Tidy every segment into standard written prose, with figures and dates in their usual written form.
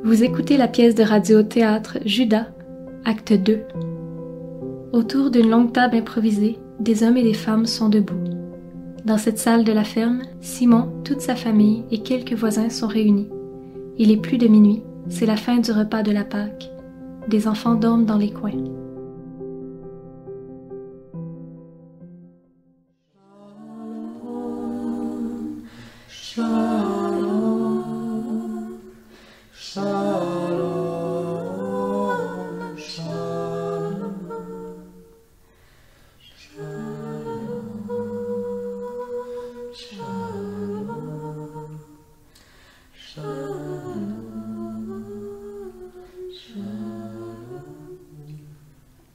Vous écoutez la pièce de radio-théâtre Judas, acte 2. Autour d'une longue table improvisée, des hommes et des femmes sont debout. Dans cette salle de la ferme, Simon, toute sa famille et quelques voisins sont réunis. Il est plus de minuit, c'est la fin du repas de la Pâque. Des enfants dorment dans les coins.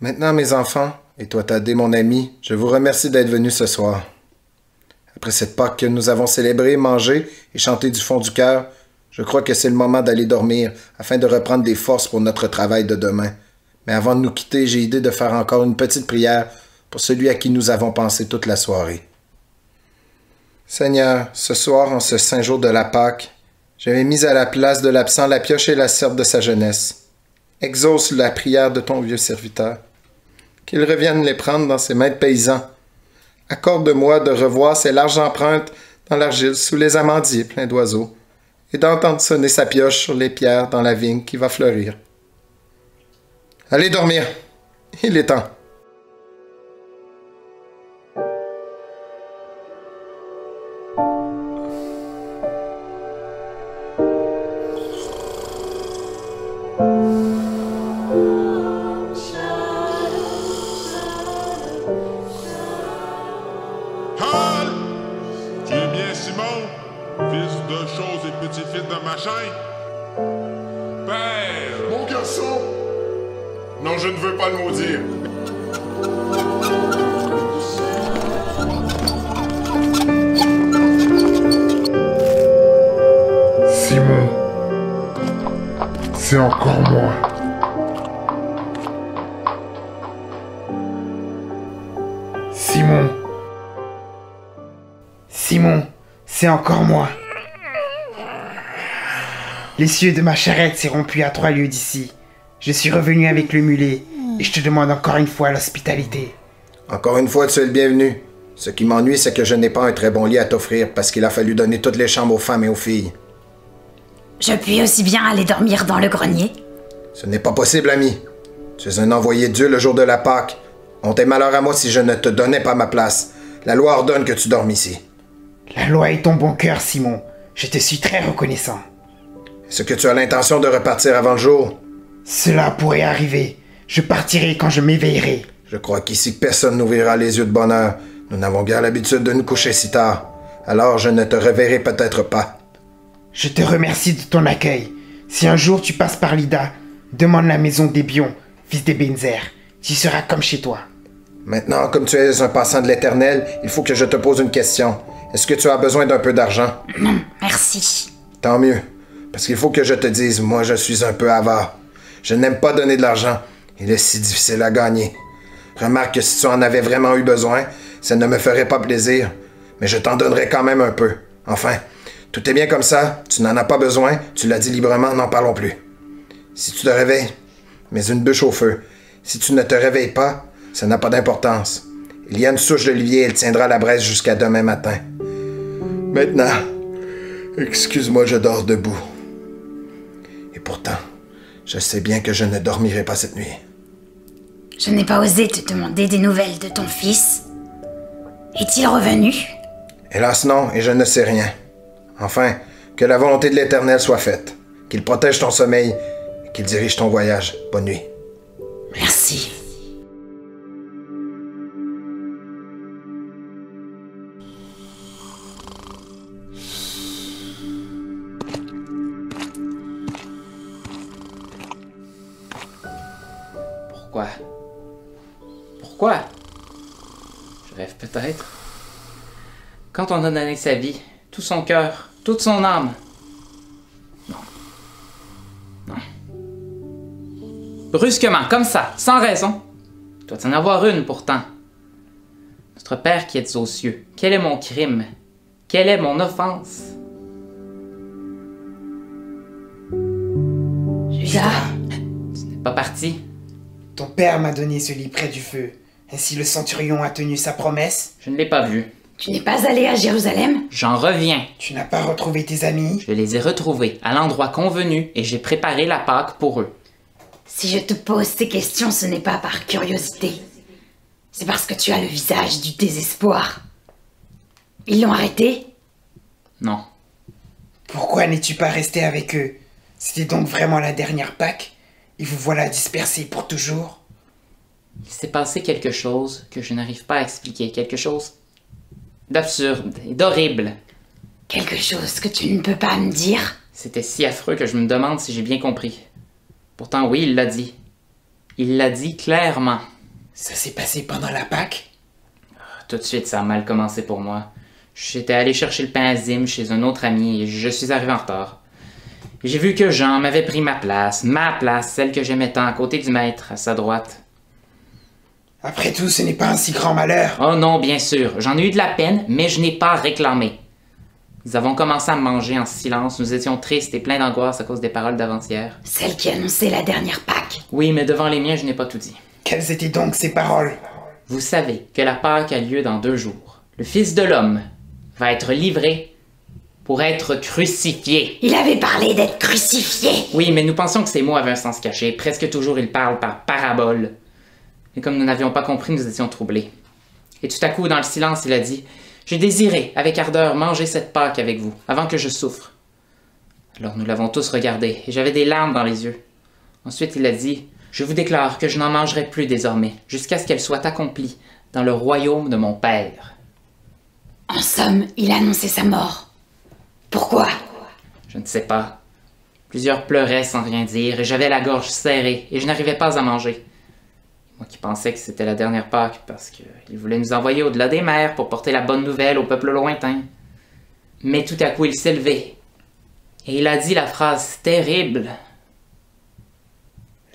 Maintenant, mes enfants, et toi, Thaddée, mon ami, je vous remercie d'être venus ce soir. Après cette Pâque que nous avons célébrée, mangée et chantée du fond du cœur, je crois que c'est le moment d'aller dormir afin de reprendre des forces pour notre travail de demain. Mais avant de nous quitter, j'ai idée de faire encore une petite prière pour celui à qui nous avons pensé toute la soirée. Seigneur, ce soir, en ce saint jour de la Pâque, j'avais mis à la place de l'absent la pioche et la serpe de sa jeunesse. Exauce la prière de ton vieux serviteur. Qu'il revienne les prendre dans ses mains de paysans. Accorde-moi de revoir ses larges empreintes dans l'argile sous les amandiers pleins d'oiseaux et d'entendre sonner sa pioche sur les pierres dans la vigne qui va fleurir. Allez dormir, il est temps. Fils de chose et petit-fils de machin? Père! Mon garçon! Non, je ne veux pas le maudire. Simon, c'est encore moi. Simon. Simon, c'est encore moi. Les cieux de ma charrette s'est rompu à 3 lieues d'ici. Je suis revenu avec le mulet et je te demande encore une fois l'hospitalité. Encore une fois, tu es le bienvenu. Ce qui m'ennuie, c'est que je n'ai pas un très bon lit à t'offrir parce qu'il a fallu donner toutes les chambres aux femmes et aux filles. Je puis aussi bien aller dormir dans le grenier. Ce n'est pas possible, ami. Tu es un envoyé de Dieu le jour de la Pâque. On t'est malheur à moi si je ne te donnais pas ma place. La loi ordonne que tu dormes ici. La loi est ton bon cœur, Simon. Je te suis très reconnaissant. Est-ce que tu as l'intention de repartir avant le jour? Cela pourrait arriver. Je partirai quand je m'éveillerai. Je crois qu'ici personne n'ouvrira les yeux de bonheur. Nous n'avons guère l'habitude de nous coucher si tard. Alors je ne te reverrai peut-être pas. Je te remercie de ton accueil. Si un jour tu passes par Lida, demande la maison d'Ébion, fils d'Ebenzer. Tu seras comme chez toi. Maintenant, comme tu es un passant de l'Éternel, il faut que je te pose une question. Est-ce que tu as besoin d'un peu d'argent? Non, merci. Tant mieux. Parce qu'il faut que je te dise, moi je suis un peu avare. Je n'aime pas donner de l'argent. Il est si difficile à gagner. Remarque que si tu en avais vraiment eu besoin, ça ne me ferait pas plaisir. Mais je t'en donnerais quand même un peu. Enfin, tout est bien comme ça. Tu n'en as pas besoin. Tu l'as dit librement, n'en parlons plus. Si tu te réveilles, mets une bûche au feu. Si tu ne te réveilles pas, ça n'a pas d'importance. Il y a une souche d'olivier, elle tiendra la braise jusqu'à demain matin. Maintenant, excuse-moi, je dors debout. Et pourtant, je sais bien que je ne dormirai pas cette nuit. Je n'ai pas osé te demander des nouvelles de ton fils. Est-il revenu? Hélas non, et je ne sais rien. Enfin, que la volonté de l'Éternel soit faite. Qu'il protège ton sommeil et qu'il dirige ton voyage. Bonne nuit. Merci. Pourquoi? Je rêve peut-être. Quand on a donné sa vie, tout son cœur, toute son âme. Non. Brusquement, comme ça, sans raison. Il doit en avoir une pourtant. Notre Père qui êtes aux cieux, quel est mon crime? Quelle est mon offense? Judas, Tu n'es pas parti? Ton père m'a donné ce lit près du feu. Ainsi le centurion a tenu sa promesse. Je ne l'ai pas vu. tu n'es pas allé à Jérusalem? J'en reviens. Tu n'as pas retrouvé tes amis. Je les ai retrouvés à l'endroit convenu et j'ai préparé la Pâque pour eux. Si je te pose ces questions, ce n'est pas par curiosité. C'est parce que tu as le visage du désespoir. Ils l'ont arrêté? Non. Pourquoi n'es-tu pas resté avec eux? C'était donc vraiment la dernière Pâque? Et vous voilà dispersés pour toujours? Il s'est passé quelque chose que je n'arrive pas à expliquer. Quelque chose d'absurde et d'horrible. Quelque chose que tu ne peux pas me dire? C'était si affreux que je me demande si j'ai bien compris. Pourtant, oui, il l'a dit. Il l'a dit clairement. Ça s'est passé pendant la Pâque? Tout de suite, ça a mal commencé pour moi. J'étais allé chercher le pain azime chez un autre ami et je suis arrivé en retard. J'ai vu que Jean m'avait pris ma place, celle que j'aimais tant, à côté du maître, à sa droite. Après tout, ce n'est pas un si grand malheur. Oh non, bien sûr, j'en ai eu de la peine, mais je n'ai pas réclamé. Nous avons commencé à manger en silence, nous étions tristes et pleins d'angoisse à cause des paroles d'avant-hier. Celle qui annonçait la dernière Pâque. Oui, mais devant les miens, je n'ai pas tout dit. Quelles étaient donc ces paroles? Vous savez que la Pâque a lieu dans 2 jours. Le Fils de l'homme va être livré pour être crucifié. Il avait parlé d'être crucifié. Oui, mais nous pensions que ces mots avaient un sens caché. Presque toujours, il parle par parabole. Et comme nous n'avions pas compris, nous étions troublés. Et tout à coup, dans le silence, il a dit « J'ai désiré, avec ardeur, manger cette Pâque avec vous, avant que je souffre. » Alors nous l'avons tous regardé, et j'avais des larmes dans les yeux. Ensuite, il a dit « Je vous déclare que je n'en mangerai plus désormais, jusqu'à ce qu'elle soit accomplie dans le royaume de mon Père. » En somme, il a annoncé sa mort. Pourquoi? Je ne sais pas. Plusieurs pleuraient sans rien dire, et j'avais la gorge serrée, et je n'arrivais pas à manger. Moi qui pensais que c'était la dernière Pâque, parce qu'il voulait nous envoyer au-delà des mers pour porter la bonne nouvelle au peuple lointain. Mais tout à coup, il s'est levé, et il a dit la phrase terrible.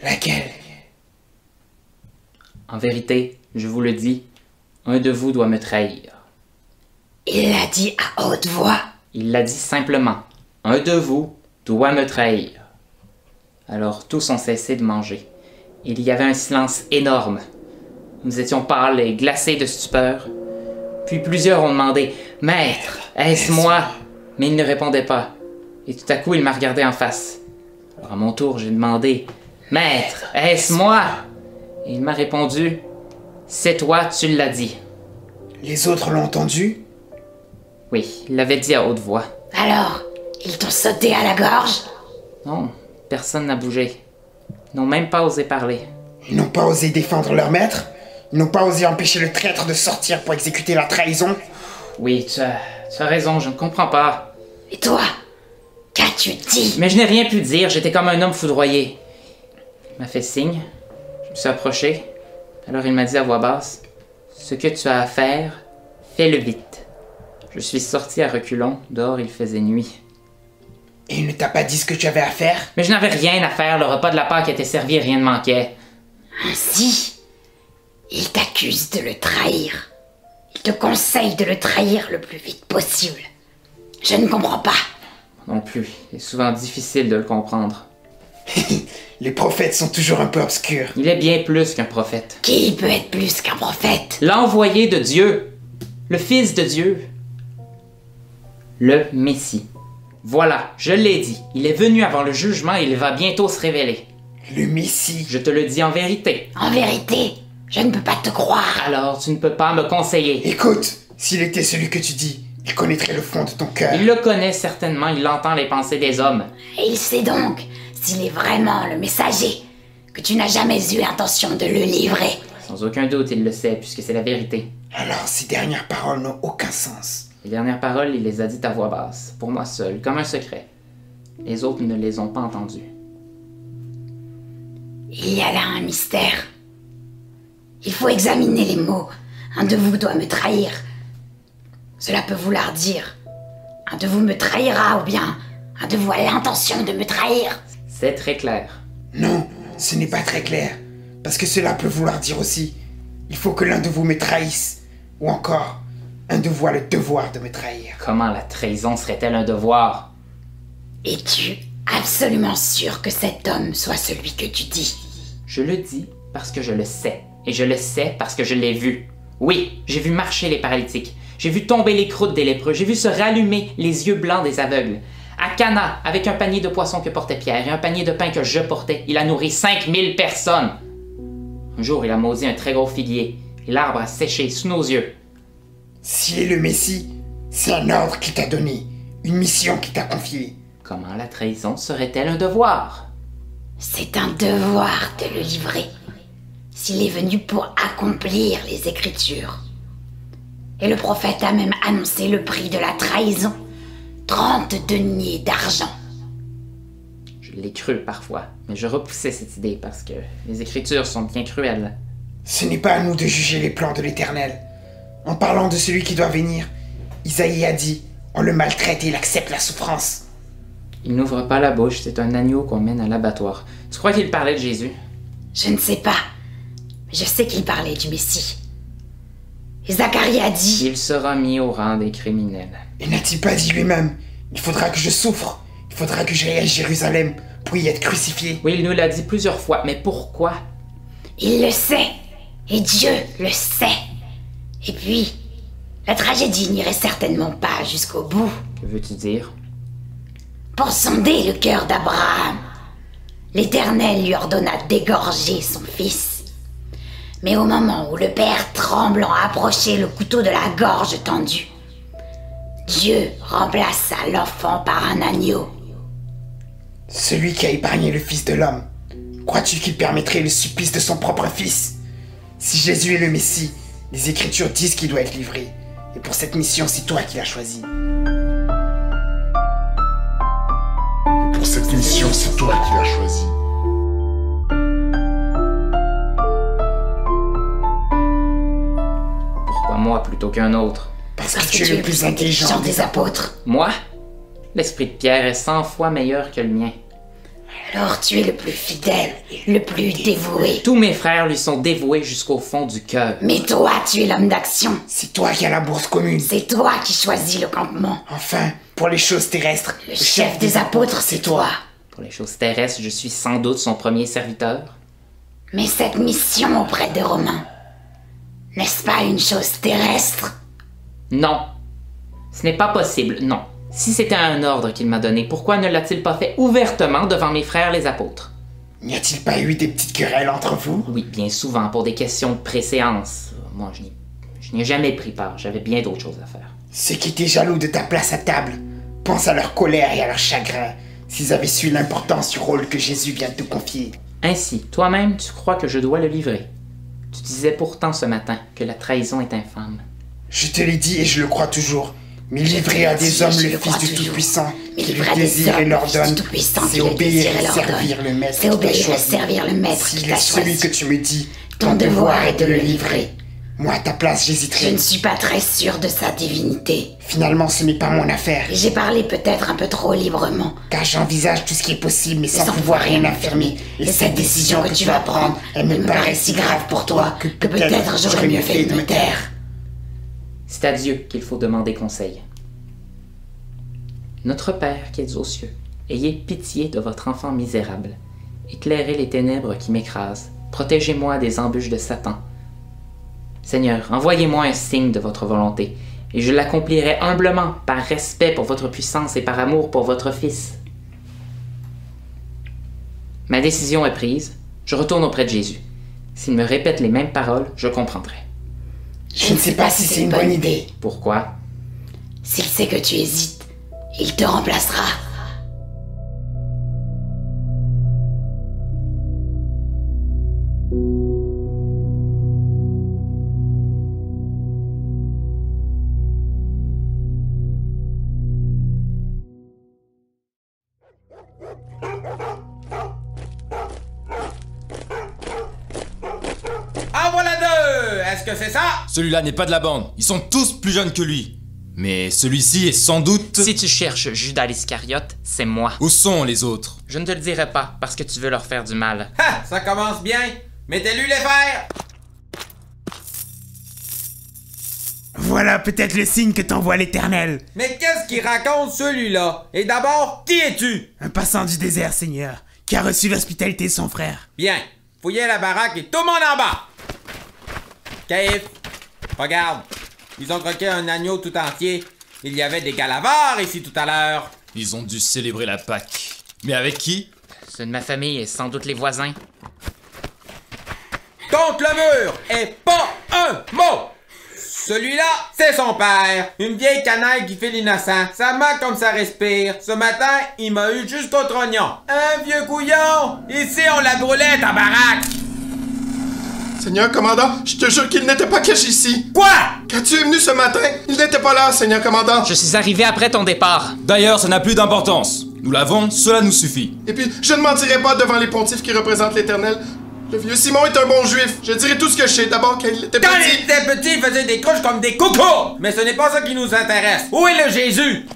Laquelle? En vérité, je vous le dis, un de vous doit me trahir. Il l'a dit à haute voix. Il l'a dit simplement. Un de vous doit me trahir. Alors tous ont cessé de manger. Il y avait un silence énorme. Nous étions pâles et glacés de stupeur. Puis plusieurs ont demandé « Maître, est-ce moi ?» Mais il ne répondait pas. Et tout à coup, il m'a regardé en face. Alors à mon tour, j'ai demandé « Maître, est-ce moi ?» Et il m'a répondu « C'est toi, tu l'as dit. » Les autres l'ont entendu? Oui, il l'avait dit à haute voix. Alors, ils t'ont sauté à la gorge? Non, personne n'a bougé. Ils n'ont même pas osé parler. Ils n'ont pas osé défendre leur maître? Ils n'ont pas osé empêcher le traître de sortir pour exécuter la trahison? Oui, tu as raison, je ne comprends pas. Et toi? Qu'as-tu dit? Mais je n'ai rien pu dire, j'étais comme un homme foudroyé. Il m'a fait signe, je me suis approché. Alors il m'a dit à voix basse, « Ce que tu as à faire, fais-le vite. » Je suis sorti à reculons, dehors il faisait nuit. Et il ne t'a pas dit ce que tu avais à faire? Mais je n'avais rien à faire, le repas de la Pâque était servi et rien ne manquait. Ainsi, il t'accuse de le trahir. Il te conseille de le trahir le plus vite possible. Je ne comprends pas. Non plus, il est souvent difficile de le comprendre. Les prophètes sont toujours un peu obscurs. Il est bien plus qu'un prophète. Qui peut être plus qu'un prophète? L'envoyé de Dieu, le Fils de Dieu, le Messie. Voilà, je l'ai dit, il est venu avant le jugement et il va bientôt se révéler. Le Messie. Je te le dis en vérité. En vérité, je ne peux pas te croire. Alors tu ne peux pas me conseiller. Écoute, s'il était celui que tu dis, il connaîtrait le fond de ton cœur. Il le connaît certainement, il entend les pensées des hommes. Et il sait donc s'il est vraiment le messager, que tu n'as jamais eu intention de le livrer. Sans aucun doute, il le sait, puisque c'est la vérité. Alors ces dernières paroles n'ont aucun sens. Les dernières paroles, il les a dites à voix basse, pour moi seul, comme un secret. Les autres ne les ont pas entendues. Il y a là un mystère. Il faut examiner les mots. Un de vous doit me trahir. Cela peut vouloir dire un de vous me trahira ou bien un de vous a l'intention de me trahir. C'est très clair. Non, ce n'est pas très clair. Parce que cela peut vouloir dire aussi, il faut que l'un de vous me trahisse. Ou encore, un de vous a le devoir de me trahir. Comment la trahison serait-elle un devoir? Es-tu absolument sûr que cet homme soit celui que tu dis. Je le dis parce que je le sais. Et je le sais parce que je l'ai vu. Oui, j'ai vu marcher les paralytiques. J'ai vu tomber les croûtes des lépreux. J'ai vu se rallumer les yeux blancs des aveugles. À Cana, avec un panier de poissons que portait Pierre et un panier de pain que je portais, il a nourri 5000 personnes. Un jour, il a maudit un très gros figuier. Et l'arbre a séché sous nos yeux. S'il est le Messie, c'est un ordre qu'il t'a donné, une mission qu'il t'a confiée. Comment la trahison serait-elle un devoir? C'est un devoir de le livrer, s'il est venu pour accomplir les Écritures. Et le prophète a même annoncé le prix de la trahison, 30 deniers d'argent. Je l'ai cru parfois, mais je repoussais cette idée parce que les Écritures sont bien cruelles. Ce n'est pas à nous de juger les plans de l'Éternel. En parlant de celui qui doit venir, Isaïe a dit, on le maltraite et il accepte la souffrance. Il n'ouvre pas la bouche, c'est un agneau qu'on mène à l'abattoir. Tu crois qu'il parlait de Jésus? Je ne sais pas, mais je sais qu'il parlait du Messie. Et Zacharie a dit... Il sera mis au rang des criminels. Et n'a-t-il pas dit lui-même, il faudra que je souffre, il faudra que j'aille à Jérusalem pour y être crucifié. Oui, il nous l'a dit plusieurs fois, mais pourquoi? Il le sait, et Dieu le sait. Et puis, la tragédie n'irait certainement pas jusqu'au bout. Que veux-tu dire? Pour sonder le cœur d'Abraham, l'Éternel lui ordonna d'égorger son fils. Mais au moment où le père tremblant approchait le couteau de la gorge tendue, Dieu remplaça l'enfant par un agneau. Celui qui a épargné le Fils de l'homme, crois-tu qu'il permettrait le supplice de son propre fils? Si Jésus est le Messie, les Écritures disent qu'il doit être livré. Et pour cette mission, c'est toi qui l'as choisi. Pour cette mission, c'est toi qui l'as choisi. Pourquoi moi plutôt qu'un autre? Parce que tu es le plus intelligent des apôtres. Moi? L'esprit de Pierre est 100 fois meilleur que le mien. Alors tu es le plus fidèle, le plus dévoué. Tous mes frères lui sont dévoués jusqu'au fond du cœur. Mais toi, tu es l'homme d'action. C'est toi qui as la bourse commune. C'est toi qui choisis le campement. Enfin, pour les choses terrestres, Le chef des apôtres, c'est toi. Pour les choses terrestres, je suis sans doute son premier serviteur. Mais cette mission auprès des Romains, n'est-ce pas une chose terrestre? Non. Ce n'est pas possible, non. Si c'était un ordre qu'il m'a donné, pourquoi ne l'a-t-il pas fait ouvertement devant mes frères les apôtres? N'y a-t-il pas eu des petites querelles entre vous? Oui, bien souvent, pour des questions de préséance. Moi, je n'ai jamais pris part, j'avais bien d'autres choses à faire. Ceux qui étaient jaloux de ta place à table, pense à leur colère et à leur chagrin, s'ils avaient su l'importance du rôle que Jésus vient de te confier. Ainsi, toi-même, tu crois que je dois le livrer. Tu disais pourtant ce matin que la trahison est infâme. Je te l'ai dit et je le crois toujours. Mais livrer à des hommes le Fils du Tout-Puissant, qui le désire et leur donne, c'est obéir et servir le Maître qui t'a choisi. S'il est celui que tu me dis, ton devoir est de le livrer. Moi, à ta place, Je j'hésiterais. ne suis pas très sûre de sa divinité. Finalement, ce n'est pas mon affaire, Et j'ai parlé peut-être un peu trop librement. car j'envisage tout ce qui est possible, mais sans pouvoir rien affirmer. Et cette décision que tu vas prendre, elle me paraît si grave pour toi que peut-être j'aurais mieux fait de me taire. C'est à Dieu qu'il faut demander conseil. Notre Père qui êtes aux cieux, ayez pitié de votre enfant misérable. Éclairez les ténèbres qui m'écrasent. Protégez-moi des embûches de Satan. Seigneur, envoyez-moi un signe de votre volonté, et je l'accomplirai humblement, par respect pour votre puissance et par amour pour votre Fils. Ma décision est prise, je retourne auprès de Jésus. S'il me répète les mêmes paroles, je comprendrai. Je ne sais pas si c'est une bonne idée. Pourquoi? S'il sait que tu hésites, il te remplacera. En voilà deux! Est-ce que c'est ça? Celui-là n'est pas de la bande, ils sont tous plus jeunes que lui. Mais celui-ci est sans doute... Si tu cherches Judas l'Iscariote, c'est moi. Où sont les autres? Je ne te le dirai pas parce que tu veux leur faire du mal. Ha! Ça commence bien! Mettez-lui les fers! voilà peut-être le signe que t'envoie l'Éternel. Mais qu'est-ce qu'il raconte celui-là? Et d'abord, qui es-tu? Un passant du désert, Seigneur, qui a reçu l'hospitalité de son frère. Bien, fouillez la baraque et tout le monde en bas! Caïf, regarde, ils ont croqué un agneau tout entier. Il y avait des calavars ici tout à l'heure. Ils ont dû célébrer la Pâque. Mais avec qui? Ceux de ma famille et sans doute les voisins. Contre le mur et pas un mot! Celui-là, c'est son père. Une vieille canaille qui fait l'innocent. Ça manque comme ça respire. Ce matin, il m'a eu jusqu'au trognon. Un vieux couillon! Ici, on la brûlait, ta baraque! Seigneur commandant, je te jure qu'il n'était pas caché ici. Quoi? Quand tu es venu ce matin, il n'était pas là, Seigneur commandant. Je suis arrivé après ton départ. D'ailleurs, ça n'a plus d'importance. Nous l'avons, cela nous suffit. Et puis, je ne mentirai pas devant les pontifes qui représentent l'Éternel. Le vieux Simon est un bon juif. Je dirai tout ce que je sais. D'abord, quand il était Quand petit... il était petit, il faisait des couches comme des coucous! Mais ce n'est pas ça qui nous intéresse. Où est le Jésus?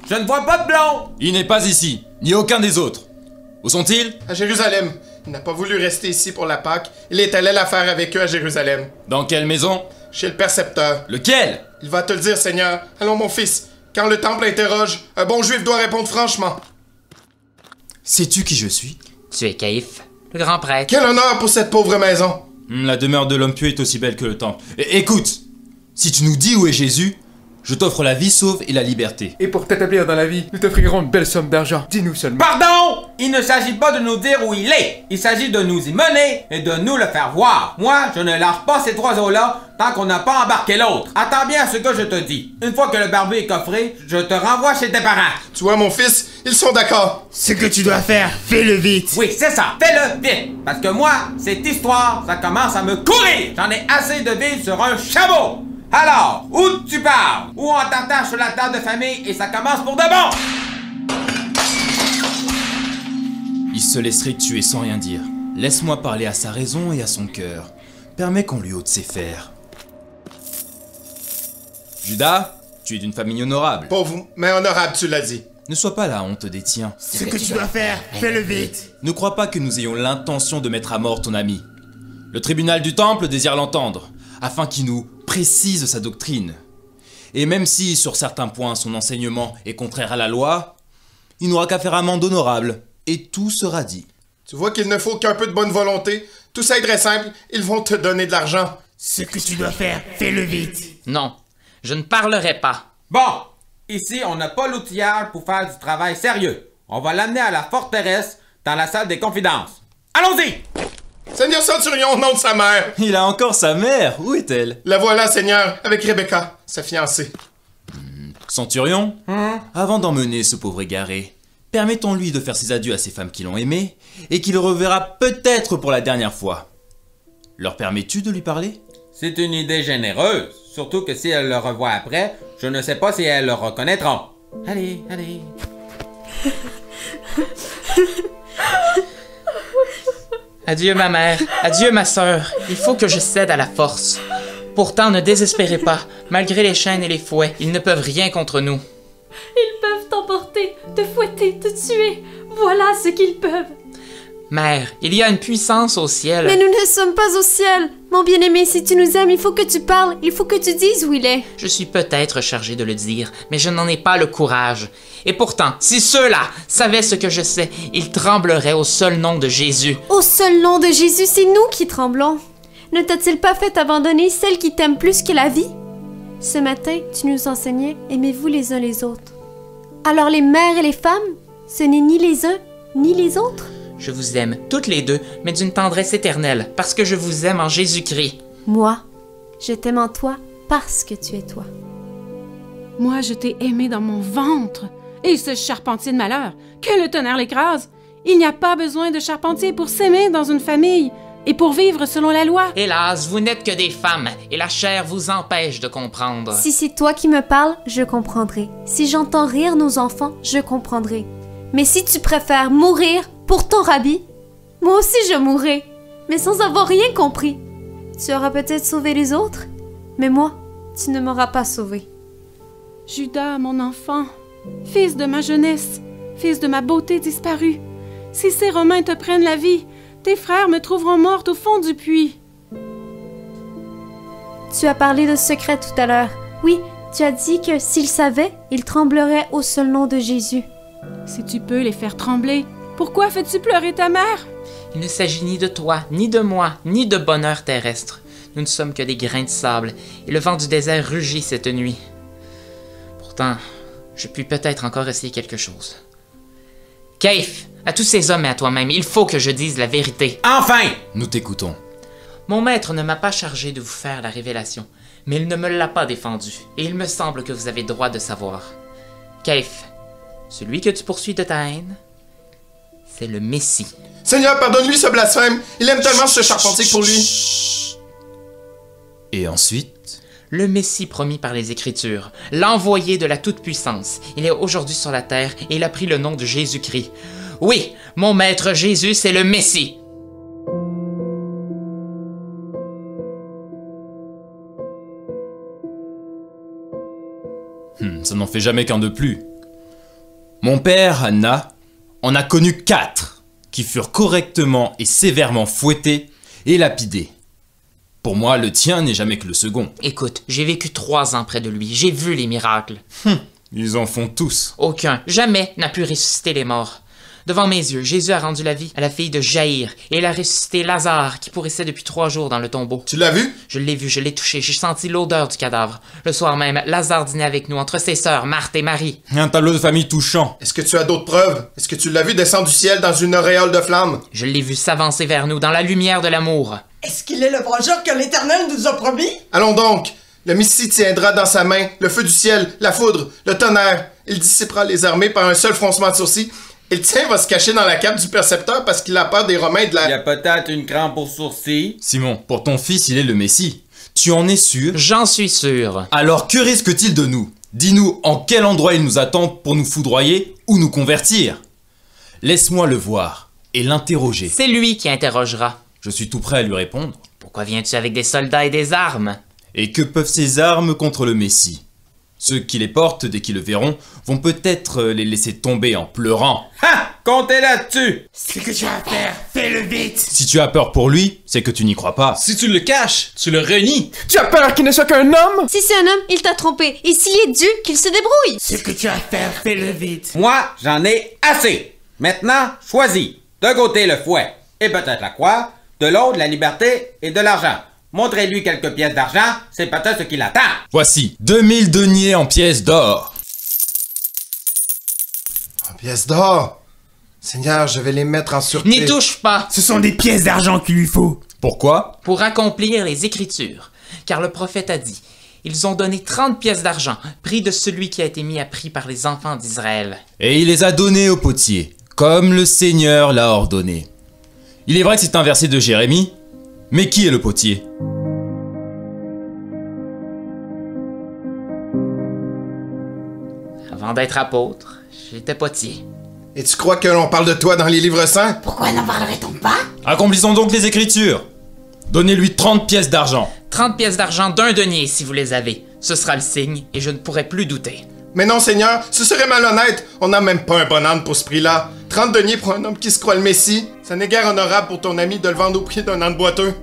Je ne vois pas de blond! Il n'est pas ici, ni aucun des autres. Où sont-ils? À Jérusalem. Il n'a pas voulu rester ici pour la Pâque. Il est allé la faire avec eux à Jérusalem. Dans quelle maison? Chez le percepteur. Lequel? Il va te le dire, Seigneur. Allons, mon fils. Quand le temple interroge, un bon juif doit répondre franchement. Sais-tu qui je suis? Tu es Caïphe, le grand prêtre. Quel honneur pour cette pauvre maison. La demeure de l'homme pieux est aussi belle que le temple. Écoute, si tu nous dis où est Jésus, je t'offre la vie sauve et la liberté. Et pour t'établir dans la vie, nous t'offrirons une belle somme d'argent. Dis-nous seulement. Pardon! Il ne s'agit pas de nous dire où il est. Il s'agit de nous y mener et de nous le faire voir. Moi, je ne lâche pas cet oiseau-là tant qu'on n'a pas embarqué l'autre. Attends bien à ce que je te dis. Une fois que le barbu est coffré, je te renvoie chez tes parents. Tu vois, mon fils, ils sont d'accord. Ce que tu dois faire, fais-le vite. Oui, c'est ça. Fais-le vite. Parce que moi, cette histoire, ça commence à me courir. J'en ai assez de vivre sur un chameau. Alors, où tu parles? Où on t'attache sur la table de famille et ça commence pour de bon? Il se laisserait tuer sans rien dire. Laisse-moi parler à sa raison et à son cœur. Permets qu'on lui ôte ses fers. Judas, tu es d'une famille honorable. Pauvre, mais honorable, tu l'as dit. Ne sois pas la honte des tiens. Ce que tu dois faire, fais-le vite. Ne crois pas que nous ayons l'intention de mettre à mort ton ami. Le tribunal du temple désire l'entendre, afin qu'il nous précise sa doctrine. Et même si, sur certains points, son enseignement est contraire à la loi, il n'aura qu'à faire amende honorable, et tout sera dit. Tu vois qu'il ne faut qu'un peu de bonne volonté. Tout ça est très simple, ils vont te donner de l'argent. Ce que tu dois faire, fais-le vite. Non, je ne parlerai pas. Bon, ici, on n'a pas l'outillage pour faire du travail sérieux. On va l'amener à la forteresse, dans la salle des confidences. Allons-y! Seigneur Centurion, au nom de sa mère. Il a encore sa mère. Où est-elle? La voilà, Seigneur, avec Rebecca, sa fiancée. Centurion, avant d'emmener ce pauvre égaré, permettons-lui de faire ses adieux à ces femmes qui l'ont aimé et qu'il le reverra peut-être pour la dernière fois. Leur permets-tu de lui parler? C'est une idée généreuse, surtout que si elles le revoient après, je ne sais pas si elles le reconnaîtront. Allez, allez. Adieu ma mère, adieu ma sœur, il faut que je cède à la force. Pourtant, ne désespérez pas, malgré les chaînes et les fouets, ils ne peuvent rien contre nous. Ils peuvent t'emporter, te fouetter, te tuer. Voilà ce qu'ils peuvent. Mère, il y a une puissance au ciel. Mais nous ne sommes pas au ciel. Mon bien-aimé, si tu nous aimes, il faut que tu parles, il faut que tu dises où il est. Je suis peut-être chargé de le dire, mais je n'en ai pas le courage. Et pourtant, si ceux-là savaient ce que je sais, ils trembleraient au seul nom de Jésus. Au seul nom de Jésus, c'est nous qui tremblons. Ne t'a-t-il pas fait abandonner celle qui t'aime plus que la vie? Ce matin, tu nous enseignais, aimez-vous les uns les autres. Alors les mères et les femmes, ce n'est ni les uns, ni les autres? Je vous aime, toutes les deux, mais d'une tendresse éternelle, parce que je vous aime en Jésus-Christ. Moi, je t'aime en toi parce que tu es toi. Moi, je t'ai aimé dans mon ventre. Et ce charpentier de malheur, que le tonnerre l'écrase. Il n'y a pas besoin de charpentier pour s'aimer dans une famille et pour vivre selon la loi. Hélas, vous n'êtes que des femmes, et la chair vous empêche de comprendre. Si c'est toi qui me parles, je comprendrai. Si j'entends rire nos enfants, je comprendrai. Mais si tu préfères mourir pour ton rabbi, moi aussi je mourrai, mais sans avoir rien compris. Tu auras peut-être sauvé les autres, mais moi, tu ne m'auras pas sauvé. Judas, mon enfant, fils de ma jeunesse, fils de ma beauté disparue, si ces Romains te prennent la vie, tes frères me trouveront morte au fond du puits. Tu as parlé de secret tout à l'heure. Oui, tu as dit que s'ils savaient, ils trembleraient au seul nom de Jésus. Si tu peux les faire trembler, pourquoi fais-tu pleurer ta mère? Il ne s'agit ni de toi, ni de moi, ni de bonheur terrestre. Nous ne sommes que des grains de sable, et le vent du désert rugit cette nuit. Pourtant, je puis peut-être encore essayer quelque chose. Kaif, à tous ces hommes et à toi-même, il faut que je dise la vérité. Enfin! Nous t'écoutons. Mon maître ne m'a pas chargé de vous faire la révélation, mais il ne me l'a pas défendu, et il me semble que vous avez droit de savoir. Kaif, celui que tu poursuis de ta haine, c'est le Messie. Seigneur, pardonne-lui ce blasphème. Il aime tellement ce charpentier pour lui. Et ensuite? Le Messie promis par les Écritures, l'envoyé de la Toute-Puissance. Il est aujourd'hui sur la terre et il a pris le nom de Jésus-Christ. Oui, mon maître Jésus, c'est le Messie. Ça n'en fait jamais qu'un de plus. Mon père, Anna, en a connu 4 qui furent correctement et sévèrement fouettés et lapidés. Pour moi, le tien n'est jamais que le second. Écoute, j'ai vécu 3 ans près de lui, j'ai vu les miracles. Ils en font tous. Aucun, jamais, n'a pu ressusciter les morts. Devant mes yeux, Jésus a rendu la vie à la fille de Jaïr et il a ressuscité Lazare qui pourrissait depuis 3 jours dans le tombeau. Tu l'as vu? Je l'ai vu, je l'ai touché, j'ai senti l'odeur du cadavre. Le soir même, Lazare dînait avec nous entre ses sœurs, Marthe et Marie. Un tableau de famille touchant. Est-ce que tu as d'autres preuves? Est-ce que tu l'as vu descendre du ciel dans une auréole de flammes? Je l'ai vu s'avancer vers nous dans la lumière de l'amour. Est-ce qu'il est le vengeur que l'Éternel nous a promis? Allons donc! Le Messie tiendra dans sa main le feu du ciel, la foudre, le tonnerre. Il dissipera les armées par un seul froncement de sourcils. Et le tien va se cacher dans la cape du percepteur parce qu'il a peur des Romains et de la... Il y a peut-être une crampe au sourcil. Simon, pour ton fils, il est le Messie. Tu en es sûr? J'en suis sûr. Alors que risque-t-il de nous? Dis-nous en quel endroit il nous attend pour nous foudroyer ou nous convertir. Laisse-moi le voir et l'interroger. C'est lui qui interrogera. Je suis tout prêt à lui répondre. Pourquoi viens-tu avec des soldats et des armes? Et que peuvent ces armes contre le Messie? Ceux qui les portent, dès qu'ils le verront, vont peut-être les laisser tomber en pleurant. Ha! Comptez là-dessus! Ce que tu as à faire, fais-le vite! Si tu as peur pour lui, c'est que tu n'y crois pas. Si tu le caches, tu le renies. Tu as peur qu'il ne soit qu'un homme? Si c'est un homme, il t'a trompé. Et s'il est Dieu, qu'il se débrouille. Ce que tu as à faire, fais-le vite. Moi, j'en ai assez. Maintenant, choisis. D'un côté, le fouet et peut-être la croix. De l'autre, la liberté et de l'argent. Montrez-lui quelques pièces d'argent, c'est peut-être ce qu'il attend. Voici 2000 deniers en pièces d'or. En pièces d'or? Seigneur, je vais les mettre en sûreté. N'y touche pas! Ce sont des pièces d'argent qu'il lui faut. Pourquoi? Pour accomplir les Écritures. Car le prophète a dit, ils ont donné 30 pièces d'argent, prix de celui qui a été mis à prix par les enfants d'Israël. Et il les a donnés au potier, comme le Seigneur l'a ordonné. Il est vrai que c'est un verset de Jérémie, mais qui est le potier? Avant d'être apôtre, j'étais potier. Et tu crois que l'on parle de toi dans les livres saints? Pourquoi n'en parlerait-on pas? Accomplissons donc les Écritures. Donnez-lui 30 pièces d'argent. 30 pièces d'argent d'un denier si vous les avez. Ce sera le signe et je ne pourrai plus douter. Mais non, Seigneur, ce serait malhonnête. On n'a même pas un bon âne pour ce prix-là. 30 deniers pour un homme qui se croit le Messie. Ça n'est guère honorable pour ton ami de le vendre au prix d'un âne boiteux.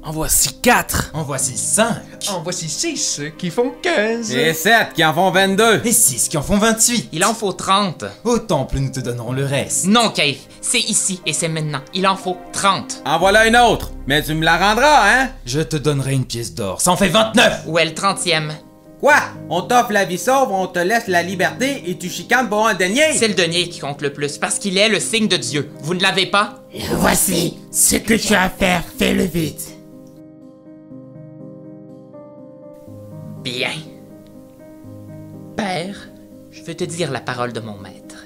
En voici 4. En voici 5. En voici 6 qui font 15. Et 7 qui en font 22. Et 6 qui en font 28. Il en faut 30. Au temple, nous te donnerons le reste. Non, Kaif, c'est ici et c'est maintenant. Il en faut 30. En voilà une autre. Mais tu me la rendras, hein? Je te donnerai une pièce d'or. Ça en fait 29. Où est le 30e? Quoi? On t'offre la vie sauve, on te laisse la liberté et tu chicanes pour un denier? C'est le denier qui compte le plus parce qu'il est le signe de Dieu. Vous ne l'avez pas? Voici. Ce que tu as à faire, fais-le vite. Bien. Père, je veux te dire la parole de mon maître.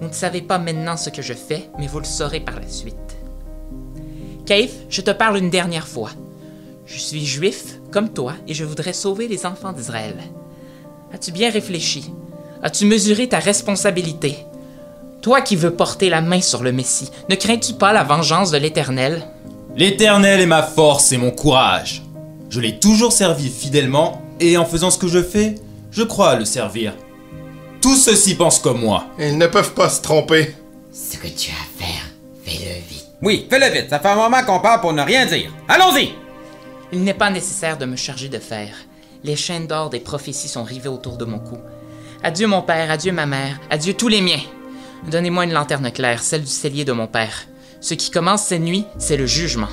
Vous ne savez pas maintenant ce que je fais, mais vous le saurez par la suite. Kaif, je te parle une dernière fois. Je suis juif, comme toi, et je voudrais sauver les enfants d'Israël. As-tu bien réfléchi? As-tu mesuré ta responsabilité? Toi qui veux porter la main sur le Messie, ne crains-tu pas la vengeance de l'Éternel? L'Éternel est ma force et mon courage. Je l'ai toujours servi fidèlement, et en faisant ce que je fais, je crois le servir. Tous ceux-ci pensent comme moi. Ils ne peuvent pas se tromper. Ce que tu as à faire, fais-le vite. Oui, fais-le vite. Ça fait un moment qu'on parle pour ne rien dire. Allons-y! Il n'est pas nécessaire de me charger de faire. Les chaînes d'or des prophéties sont rivées autour de mon cou. Adieu mon père, adieu ma mère, adieu tous les miens. Donnez-moi une lanterne claire, celle du cellier de mon père. Ce qui commence cette nuit, c'est le jugement.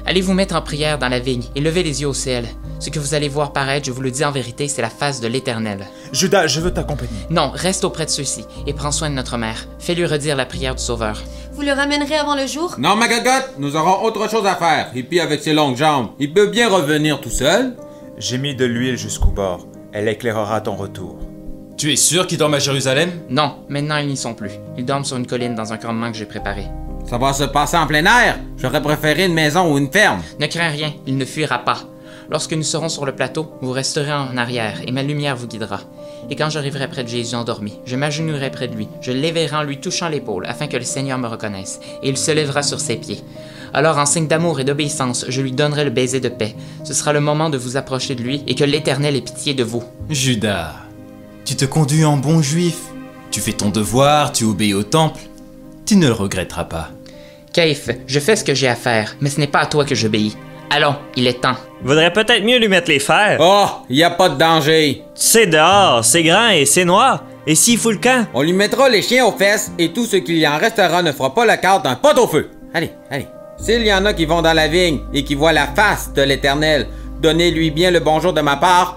Allez vous mettre en prière dans la vigne et levez les yeux au ciel. Ce que vous allez voir paraître, je vous le dis en vérité, c'est la face de l'Éternel. Judas, je veux t'accompagner. Non, reste auprès de ceux-ci et prends soin de notre mère. Fais-lui redire la prière du Sauveur. Vous le ramènerez avant le jour? Non, ma gagotte, nous aurons autre chose à faire. Et puis avec ses longues jambes, il peut bien revenir tout seul. J'ai mis de l'huile jusqu'au bord. Elle éclairera ton retour. Tu es sûr qu'ils dorment à Jérusalem? Non, maintenant ils n'y sont plus. Ils dorment sur une colline dans un campement que j'ai préparé. Ça va se passer en plein air. J'aurais préféré une maison ou une ferme. Ne crains rien, il ne fuira pas. Lorsque nous serons sur le plateau, vous resterez en arrière et ma lumière vous guidera. Et quand j'arriverai près de Jésus endormi, je m'agenouillerai près de lui, je l'éveillerai en lui touchant l'épaule afin que le Seigneur me reconnaisse, et il se lèvera sur ses pieds. Alors, en signe d'amour et d'obéissance, je lui donnerai le baiser de paix. Ce sera le moment de vous approcher de lui et que l'Éternel ait pitié de vous. Judas, tu te conduis en bon juif. Tu fais ton devoir, tu obéis au temple. Tu ne le regretteras pas. Keif, je fais ce que j'ai à faire, mais ce n'est pas à toi que j'obéis. Allons, il est temps. Vaudrait peut-être mieux lui mettre les fers. Oh, y a pas de danger. C'est dehors, c'est grand et c'est noir. Et s'il fout le camp? On lui mettra les chiens aux fesses et tout ce qu'il y en restera ne fera pas la carte d'un pot au feu. Allez, allez. S'il y en a qui vont dans la vigne et qui voient la face de l'Éternel, donnez-lui bien le bonjour de ma part.